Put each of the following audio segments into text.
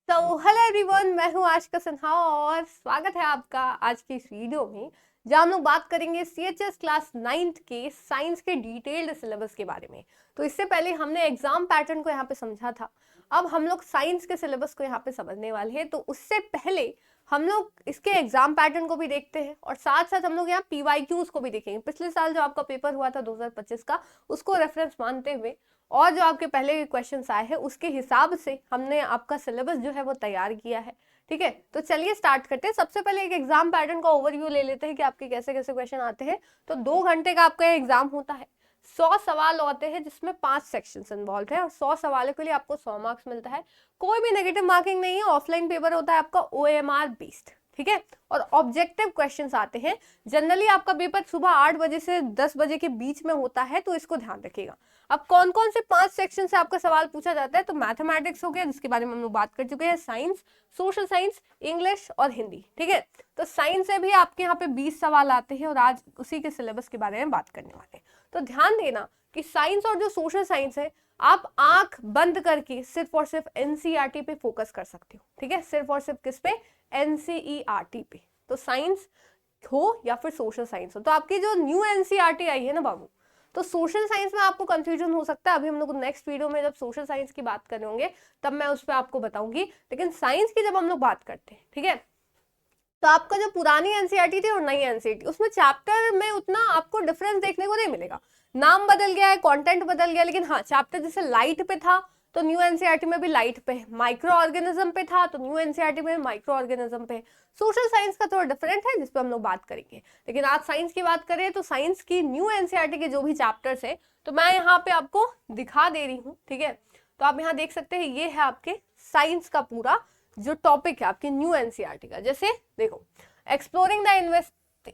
तो hello everyone, मैं हूँ आशिका सिन्हा और स्वागत है आपका आज की इस वीडियो में, जहाँ हम लोग बात करेंगे सीएचएस क्लास 9th के साइंस के डिटेल्ड सिलेबस के बारे में। तो इससे पहले हमने एग्जाम पैटर्न को यहाँ पे समझा था, अब हम लोग साइंस के सिलेबस को यहाँ पे समझने वाले हैं। तो उससे पहले हम लोग इसके एग्जाम पैटर्न को भी देखते हैं और साथ साथ हम लोग यहाँ पीवाईक्यूज को भी देखेंगे। पिछले साल जो आपका पेपर हुआ था 2025 का, उसको रेफरेंस मानते हुए और जो आपके पहले के क्वेश्चंस आए हैं उसके हिसाब से हमने आपका सिलेबस जो है वो तैयार किया है। ठीक है, तो चलिए स्टार्ट करते हैं। सबसे पहले एक एग्जाम पैटर्न का ओवरव्यू ले लेते हैं कि आपके कैसे कैसे क्वेश्चन आते हैं। तो 2 घंटे का आपका एग्जाम होता है, 100 सवाल होते हैं जिसमें 5 सेक्शंस इन्वॉल्व है और 100 सवालों के लिए आपको 100 मार्क्स मिलता है। कोई भी नेगेटिव मार्किंग नहीं है, ऑफलाइन पेपर होता है आपका OMR बेस्ड। ठीक है, और ऑब्जेक्टिव क्वेश्चंस आते हैं। जनरली आपका पेपर सुबह 8 बजे से 10 बजे के बीच में होता है, तो इसको ध्यान रखिएगा। अब कौन कौन से 5 सेक्शन से आपका सवाल पूछा जाता है, तो मैथमेटिक्स हो गया जिसके बारे में हम लोग बात कर चुके हैं, साइंस, सोशल साइंस, इंग्लिश और हिंदी। ठीक है, तो साइंस से भी आपके यहाँ पे 20 सवाल आते हैं और आज उसी के सिलेबस के बारे में बात करने वाले हैं। तो ध्यान देना कि साइंस और जो सोशल साइंस है, आप आंख बंद करके सिर्फ और सिर्फ एनसीईआरटी पे फोकस कर सकते हो। ठीक है, सिर्फ और सिर्फ किस पे? एनसीईआरटी पे। तो साइंस हो या फिर सोशल साइंस हो, तो आपकी जो न्यू एनसीईआरटी आई है ना बाबू, तो सोशल साइंस में आपको कंफ्यूजन हो सकता है। अभी हम लोग नेक्स्ट वीडियो में जब सोशल साइंस की बात कर रहे होंगे तब मैं उस पर आपको बताऊंगी, लेकिन साइंस की जब हम लोग बात करते हैं, ठीक है, तो आपका जो पुरानी एनसीईआरटी थी और नई एनसीईआरटी, उसमें चैप्टर में उतना आपको डिफरेंस देखने को नहीं मिलेगा। नाम बदल गया है, कंटेंट बदल गया, लेकिन हाँ चैप्टर जैसे लाइट पे था तो न्यू एनसीईआरटी में भी लाइट पे है, माइक्रो ऑर्गेनिज्म पे था तो न्यू एनसीईआरटी में माइक्रो ऑर्गेनिज्म पे। सोशल साइंस का थोड़ा डिफरेंट है जिसपे हम लोग बात करेंगे, लेकिन आज साइंस की बात करें तो साइंस की न्यू एनसीईआरटी के जो भी चैप्टर्स है तो मैं यहाँ पे आपको दिखा दे रही हूँ। ठीक है, तो आप यहाँ देख सकते हैं, ये है आपके साइंस का पूरा जो टॉपिक है आपके न्यू एनसीईआरटी का। जैसे देखो, exploring the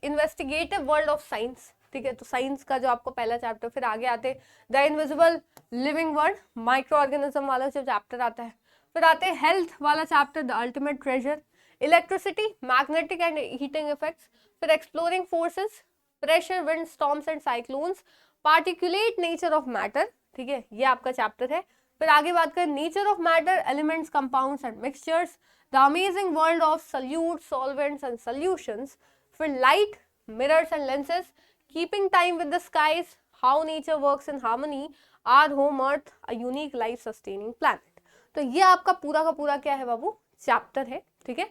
investigative world of science. ठीक है, तो साइंस का जो आपको पहला चैप्टर, फिर आगे आते the invisible living world, micro organism वाला जो चैप्टर आता है, फिर आते हैं हेल्थ वाला chapter the ultimate treasure, electricity, magnetic and heating effects, फिर exploring forces, pressure, wind, storms and cyclones, particulate nature of matter. ठीक है, ये आपका चैप्टर है। फिर आगे बात करें nature of matter, elements, compounds and mixtures, the amazing world of solutes, solvents and solutions, फिर light, mirrors and lenses, keeping time with the skies, how nature works in harmony, our home earth, a unique life sustaining planet. तो ये आपका पूरा का पूरा क्या है बाबू, chapter है। ठीक है,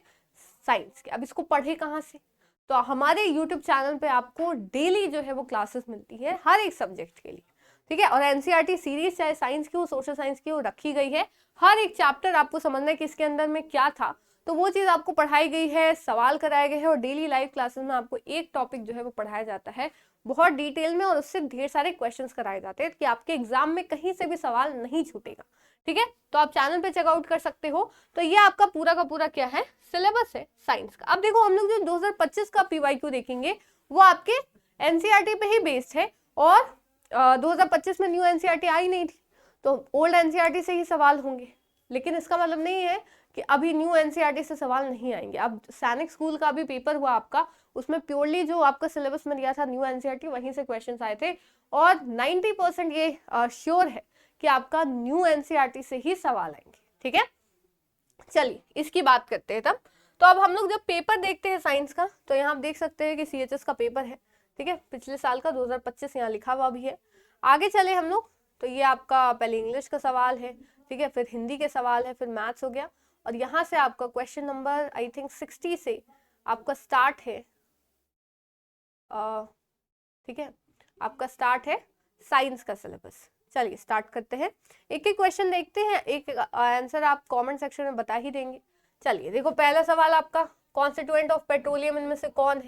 साइंस के। अब इसको पढ़े कहाँ से? तो हमारे यूट्यूब चैनल पे आपको डेली जो है वो क्लासेस मिलती है हर एक सब्जेक्ट के लिए। ठीक है, और एनसीईआरटी सीरीज चाहे साइंस की हो, सोशल साइंस की हो, रखी गई है। हर एक चैप्टर आपको समझना है कि इसके अंदर में क्या था, तो वो चीज आपको पढ़ाई गई है, सवाल कराए गए हैं और डेली लाइव क्लासेस में आपको एक टॉपिक जो है वो पढ़ाया जाता है बहुत डिटेल में और उससे ढेर सारे क्वेश्चंस कराए जाते हैं कि आपके एग्जाम में कहीं से भी सवाल नहीं छूटेगा। ठीक है, तो आप चैनल पे चेकआउट कर सकते हो। तो ये आपका पूरा का पूरा क्या है, सिलेबस है साइंस का। अब देखो, हम लोग जो 2025 का पीवाईक्यू देखेंगे वो आपके एनसीईआरटी पे ही बेस्ड है और 2025 में न्यू एनसीईआरटी आई नहीं थी, तो ओल्ड एनसीईआरटी से ही सवाल होंगे। लेकिन इसका मतलब नहीं है कि अभी न्यू एनसीईआरटी से सवाल नहीं आएंगे। अब सैनिक स्कूल का भी पेपर हुआ आपका, उसमें प्योरली जो आपका सिलेबस में दिया था न्यू एनसीईआरटी, वहीं से क्वेश्चंस आए थे और 90% ये श्योर है कि आपका न्यू एनसीईआरटी से ही सवाल आएंगे। ठीक है, चलिए इसकी बात करते हैं तब। तो अब हम लोग जब पेपर देखते हैं साइंस का, तो यहाँ आप देख सकते हैं कि सीएचएस का पेपर है। ठीक है, पिछले साल का 2025 यहाँ लिखा हुआ भी है। आगे चले हम लोग, तो ये आपका पहले इंग्लिश का सवाल है, ठीक है, फिर हिंदी के सवाल है, फिर मैथ्स हो गया और यहाँ से आपका क्वेश्चन नंबर आई थिंक 60 से आपका स्टार्ट है। ठीक है, आपका स्टार्ट है साइंस का सिलेबस। चलिए स्टार्ट करते हैं, एक एक क्वेश्चन देखते हैं, एक आंसर आप कमेंट सेक्शन में बता ही देंगे। चलिए देखो, पहला सवाल आपका, कॉन्स्टिट्यूएंट ऑफ पेट्रोलियम इनमें से कौन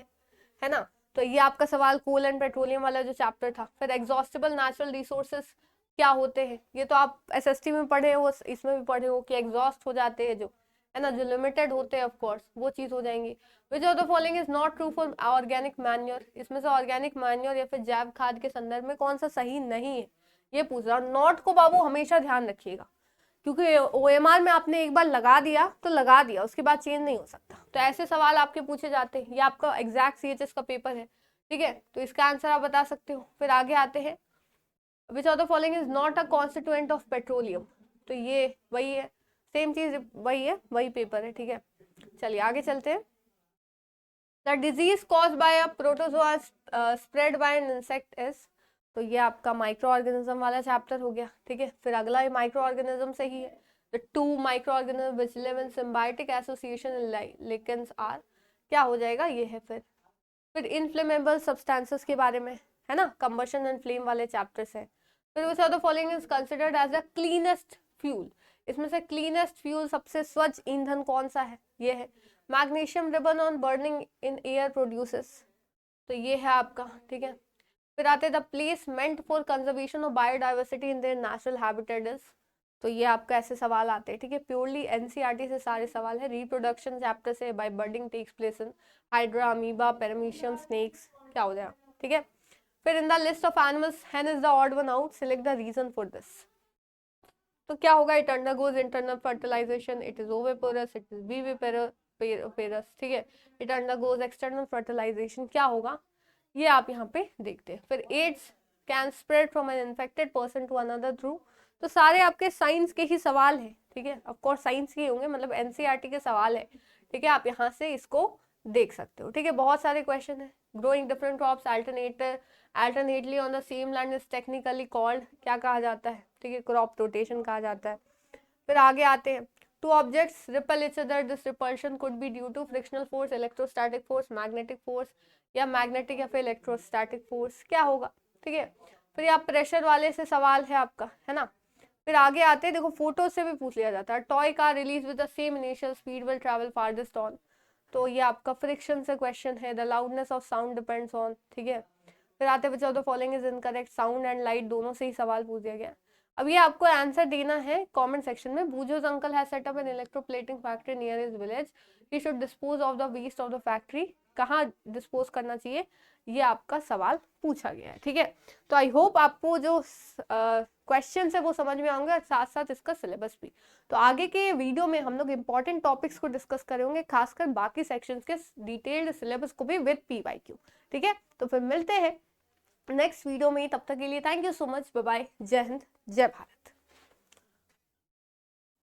है ना? तो ये आपका सवाल कोल एंड पेट्रोलियम वाला जो चैप्टर था। फिर एग्जॉस्टेबल नेचुरल रिसोर्सेज क्या होते हैं, ये तो आप एसएसटी में पढ़े हो, इसमें भी पढ़े हो कि एग्जॉस्ट हो जाते हैं जो, है ना, जो लिमिटेड होते हैं, ऑफ कोर्स वो चीज हो जाएंगी। विच of the following is not true for organic manure, इसमें से ऑर्गेनिक मैन्योर या फिर जैव खाद के संदर्भ में कौन सा सही नहीं है, ये पूछ रहा। नॉट को बाबू हमेशा ध्यान रखिएगा, क्योंकि ओएमआर में आपने एक बार लगा दिया तो लगा दिया, उसके बाद चेंज नहीं हो सकता। तो ऐसे सवाल आपके पूछे जाते हैं। ये आपका एग्जैक्ट सीएचएस का पेपर है। ठीक है, तो इसका आंसर आप बता सकते हो। फिर आगे आते हैं, विच of the following is not a constituent of petroleum, तो ये वही है, सेम चीज वही है, वही पेपर है, ठीक है। चलिए आगे चलते हैं। The disease cause by a protozoa spread by an insect is, तो ये आपका माइक्रो ऑर्गेनिज्म वाला चैप्टर हो गया, ठीक है। फिर अगला माइक्रो ऑर्गेनिज्म से ही है। The two microorganism which live in symbiotic association lichens are, क्या हो जाएगा, ये है। फिर इनफ्लेमेबल सब्सटेंसेस के बारे में है ना, कंबशन एंड फ्लेम वाले चैप्टर्स है। फिर which of the following is considered as the cleanest fuel, इसमें से क्लीनेस्ट फ्यूल सबसे स्वच्छ ईंधन कौन सा है, ये है। Magnesium ribbon on burning in air produces, तो ये है आपका, ठीक है। फिर आते the place meant for conservation of biodiversity in their natural habitat is, तो ये आपका ऐसे सवाल आते हैं, ठीक है। प्योरली एनसीईआरटी से सारे सवाल है। रिप्रोडक्शन चैप्टर से by budding takes place in hydra, amoeba, paramecium, snakes, क्या हो जाएगा, ठीक है। फिर in the list of animals hen is the odd one out, select the reason for this, तो क्या होगा, it undergoes internal fertilisation, it is oviparous, it is viviparous, ठीक है। इट अंडरगोज एक्सटर्नल फर्टिलाइजेशन, क्या होगा, ये आप यहाँ पे देखते हैं। फिर AIDS can spread from an infected person to another through, तो सारे आपके साइंस के ही सवाल है, ठीक है। ऑफ कोर्स साइंस के होंगे, मतलब एनसीईआरटी के सवाल है, ठीक है। आप यहाँ से इसको देख सकते हो, ठीक है। बहुत सारे क्वेश्चन है। Growing different crops alternately on the same land is technically called, क्या कहा जाता है, ठीक है, क्रॉप रोटेशन कहा जाता है। फिर आगे आते हैं। Two objects repel each other, this repulsion could be due to frictional force, electrostatic force, magnetic force, या मैग्नेटिक या फिर इलेक्ट्रोस्टैटिक फोर्स, क्या होगा, ठीक है। फिर आप प्रेशर वाले से सवाल है आपका, है ना। फिर आगे आते हैं, देखो फोटो से भी पूछ लिया जाता है। Toy car release with the same initial speed will travel farthest on, तो ये आपका फ्रिक्शन से क्वेश्चन है। The loudness of sound depends on, ठीक है। फिर आते विच of the following is incorrect, sound and light दोनों से ही सवाल पूछ दिया गया। अब ये आपको आंसर देना है कमेंट सेक्शन में। Boojho's uncle has set up an electroplating factory near his village, he should dispose of the waste of the factory, कहाँ डिस्पोज करना चाहिए, ये आपका सवाल पूछा गया है, ठीक है। तो आई होप आपको जो क्वेश्चन है वो समझ में आएंगे, साथ साथ इसका सिलेबस भी। तो आगे के वीडियो में हम लोग इंपॉर्टेंट टॉपिक्स को डिस्कस करेंगे, खासकर बाकी सेक्शंस के डिटेल्ड सिलेबस को भी विद PYQ, ठीक है। तो फिर मिलते हैं नेक्स्ट वीडियो में, तब तक के लिए thank you so much, bye bye, जय हिंद, जय भारत।